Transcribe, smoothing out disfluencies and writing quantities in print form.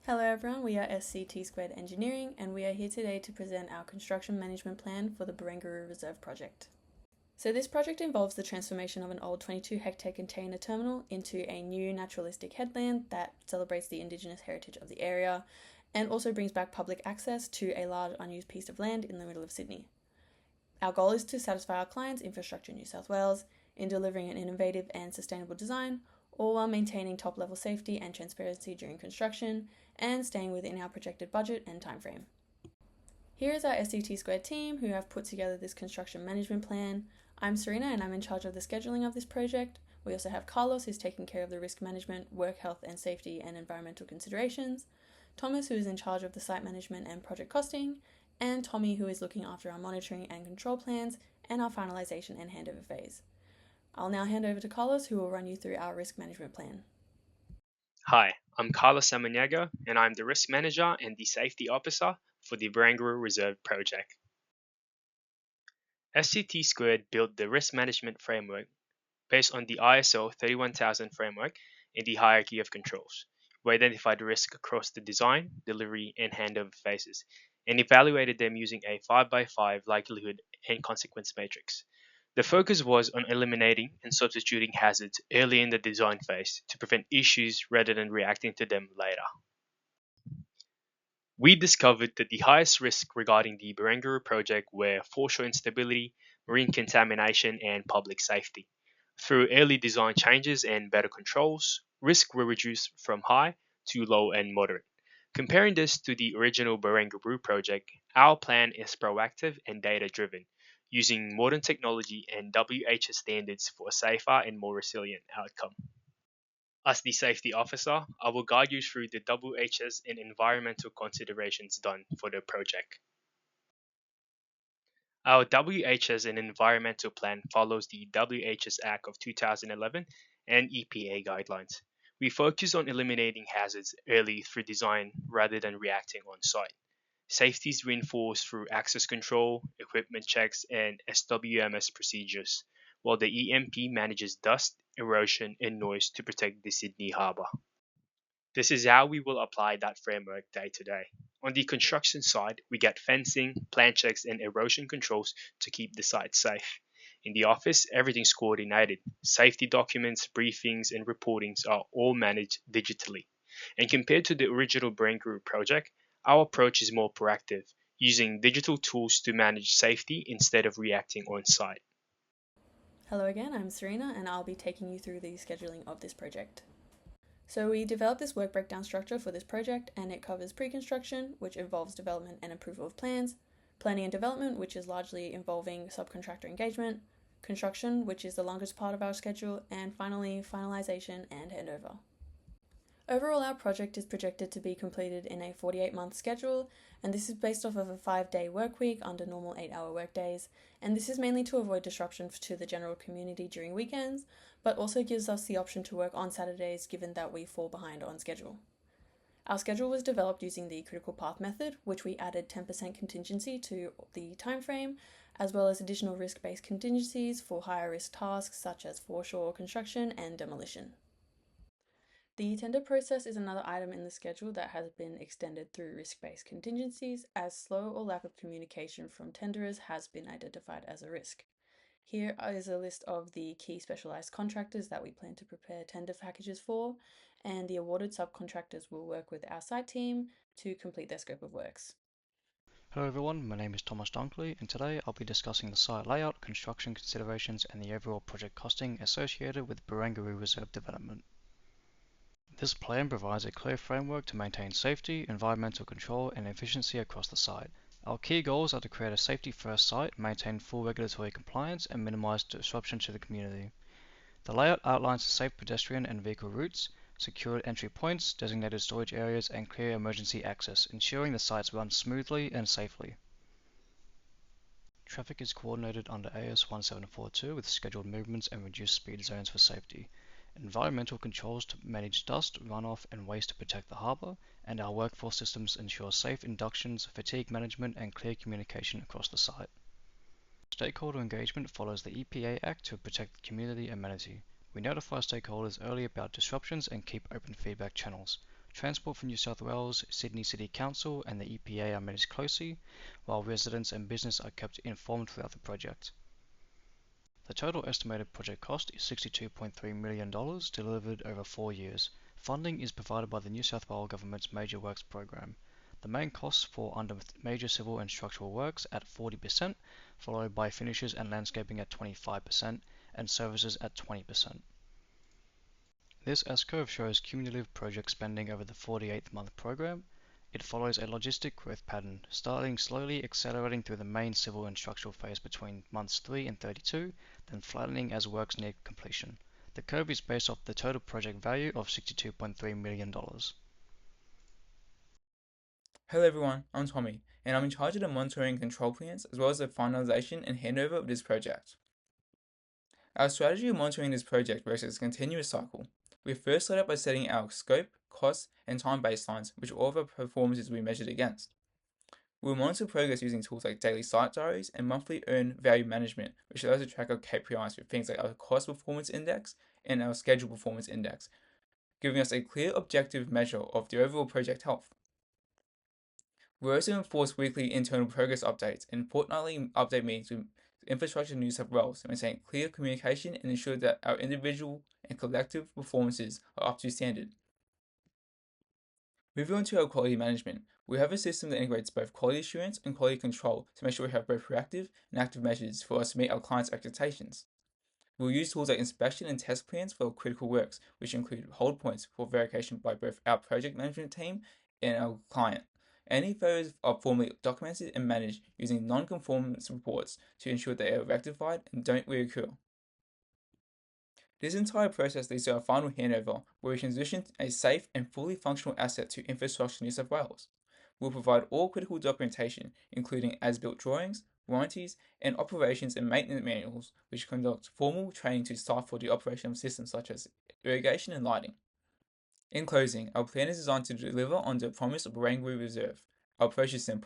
Hello everyone, we are SCT Squared Engineering and we are here today to present our construction management plan for the Barangaroo Reserve project. So this project involves the transformation of an old 22 hectare container terminal into a new naturalistic headland that celebrates the Indigenous heritage of the area and also brings back public access to a large unused piece of land in the middle of Sydney. Our goal is to satisfy our clients, Infrastructure New South Wales, in delivering an innovative and sustainable design, all while maintaining top-level safety and transparency during construction and staying within our projected budget and timeframe. Here is our SCT Squared team who have put together this construction management plan. I'm Serena and I'm in charge of the scheduling of this project. We also have Carlos who's taking care of the risk management, work health and safety and environmental considerations, Thomas who is in charge of the site management and project costing, and Tommy who is looking after our monitoring and control plans and our finalisation and handover phase. I'll now hand over to Carlos who will run you through our risk management plan. Hi, I'm Carlos Samaniego, and I'm the Risk Manager and the Safety Officer for the Barangaroo Reserve project. SCT Squared built the risk management framework based on the ISO 31000 framework and the hierarchy of controls. We identified risk across the design, delivery, and handover phases, and evaluated them using a 5x5 likelihood and consequence matrix. The focus was on eliminating and substituting hazards early in the design phase to prevent issues rather than reacting to them later. We discovered that the highest risk regarding the Barangaroo project were foreshore instability, marine contamination, and public safety. Through early design changes and better controls, risks were reduced from high to low and moderate. Comparing this to the original Barangaroo project, our plan is proactive and data-driven, using modern technology and WHS standards for a safer and more resilient outcome. As the safety officer, I will guide you through the WHS and environmental considerations done for the project. Our WHS and environmental plan follows the WHS Act of 2011 and EPA guidelines. We focus on eliminating hazards early through design rather than reacting on site. Safety is reinforced through access control, equipment checks, and SWMS procedures, while the EMP manages dust, erosion, and noise to protect the Sydney Harbour. This is how we will apply that framework day to day. On the construction side, we get fencing, plant checks, and erosion controls to keep the site safe. In the office, everything's coordinated. Safety documents, briefings, and reportings are all managed digitally. And compared to the original Barangaroo project, our approach is more proactive, using digital tools to manage safety instead of reacting on site. Hello again, I'm Serena and I'll be taking you through the scheduling of this project. So we developed this work breakdown structure for this project and it covers pre-construction, which involves development and approval of plans, planning and development, which is largely involving subcontractor engagement, construction, which is the longest part of our schedule, and finally, finalisation and handover. Overall, our project is projected to be completed in a 48-month schedule, and this is based off of a 5-day work week under normal 8-hour workdays, and this is mainly to avoid disruption to the general community during weekends, but also gives us the option to work on Saturdays given that we fall behind on schedule. Our schedule was developed using the critical path method, which we added 10% contingency to the timeframe, as well as additional risk-based contingencies for higher risk tasks such as foreshore construction and demolition. The tender process is another item in the schedule that has been extended through risk-based contingencies, as slow or lack of communication from tenderers has been identified as a risk. Here is a list of the key specialised contractors that we plan to prepare tender packages for, and the awarded subcontractors will work with our site team to complete their scope of works. Hello everyone, my name is Thomas Dunkley and today I'll be discussing the site layout, construction considerations and the overall project costing associated with Barangaroo Reserve development. This plan provides a clear framework to maintain safety, environmental control and efficiency across the site. Our key goals are to create a safety-first site, maintain full regulatory compliance and minimize disruption to the community. The layout outlines safe pedestrian and vehicle routes, secured entry points, designated storage areas and clear emergency access, ensuring the sites run smoothly and safely. Traffic is coordinated under AS 1742 with scheduled movements and reduced speed zones for safety. Environmental controls to manage dust, runoff and waste to protect the harbour, and our workforce systems ensure safe inductions, fatigue management and clear communication across the site. Stakeholder engagement follows the EPA Act to protect the community amenity. We notify stakeholders early about disruptions and keep open feedback channels. Transport from New South Wales, Sydney City Council and the EPA are managed closely, while residents and business are kept informed throughout the project. The total estimated project cost is $62.3 million delivered over 4 years. Funding is provided by the New South Wales Government's Major Works Program. The main costs fall under major civil and structural works at 40%, followed by finishes and landscaping at 25%, and services at 20%. This S-curve shows cumulative project spending over the 48-month program. It follows a logistic growth pattern, starting slowly accelerating through the main civil and structural phase between months 3 and 32, then flattening as works near completion. The curve is based off the total project value of $62.3 million. Hello everyone, I'm Tommy, and I'm in charge of the monitoring and control plans as well as the finalization and handover of this project. Our strategy of monitoring this project works as a continuous cycle. We first start out by setting our scope, costs, and time baselines, which all of our performances will be measured against. We'll monitor progress using tools like daily site diaries and monthly earned value management, which allows us to track our KPIs with things like our cost performance index and our schedule performance index, giving us a clear objective measure of the overall project health. We also enforce weekly internal progress updates and fortnightly update meetings with Infrastructure New South Wales to maintain clear communication and ensure that our individual and collective performances are up to standard. Moving on to our quality management, we have a system that integrates both quality assurance and quality control to make sure we have both proactive and active measures for us to meet our clients' expectations. We'll use tools like inspection and test plans for critical works, which include hold points for verification by both our project management team and our client. Any failures are formally documented and managed using non-conformance reports to ensure they are rectified and don't reoccur. This entire process leads to our final handover, where we transition a safe and fully functional asset to Infrastructure New South Wales. We'll provide all critical documentation, including as-built drawings, warranties, and operations and maintenance manuals, which conduct formal training to staff for the operation of systems such as irrigation and lighting. In closing, our plan is designed to deliver on the promise of Barangaroo Reserve. Our approach is simple.